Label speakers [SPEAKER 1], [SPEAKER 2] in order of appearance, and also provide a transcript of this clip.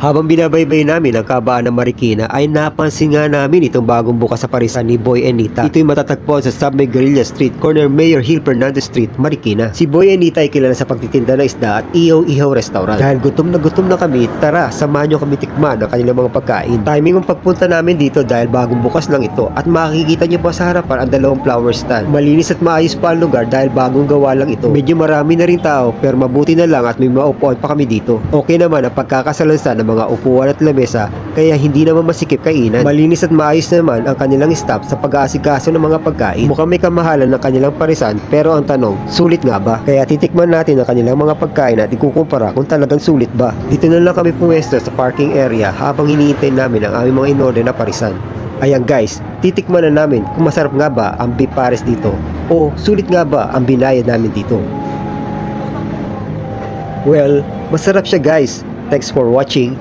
[SPEAKER 1] Habang binabaybay namin ang kabaan ng Marikina ay napansin nga namin itong bagong bukas sa parisan ni Boy and Nita. Ito'y matatagpuan sa Subway Guerrilla Street, corner Mayor Hill Fernandez Street, Marikina. Si Boy and Nita ay kilala sa pagtitinda ng isda at ihaw-ihaw restaurant. Dahil gutom na kami, tara samahan nyo kami tikman ang kanilang mga pagkain. Timing ang pagpunta namin dito dahil bagong bukas lang ito at makikita nyo pa sa harapan ang dalawang flower stand. Malinis at maayos pa ang lugar dahil bagong gawa lang ito. Medyo marami na rin tao pero mabuti na lang at may maupuan pa kami dito. Okay naman ang pagkakasalansan ng mga upuan at lamesa kaya hindi naman masikip kainan. Malinis at maayos naman ang kanilang staff sa pag-aasikaso ng mga pagkain. Mukhang may kamahalan ng kanilang parisan pero ang tanong, sulit nga ba? Kaya titikman natin ang kanilang mga pagkain at ikukumpara kung talagang sulit ba. Dito na lang kami pumesto sa parking area habang hinihintay namin ang aming mga in-order na parisan. Ayan guys, titikman na namin kung masarap nga ba ang beef pares dito o sulit nga ba ang binayad namin dito. Well, masarap siya guys. Thanks for watching.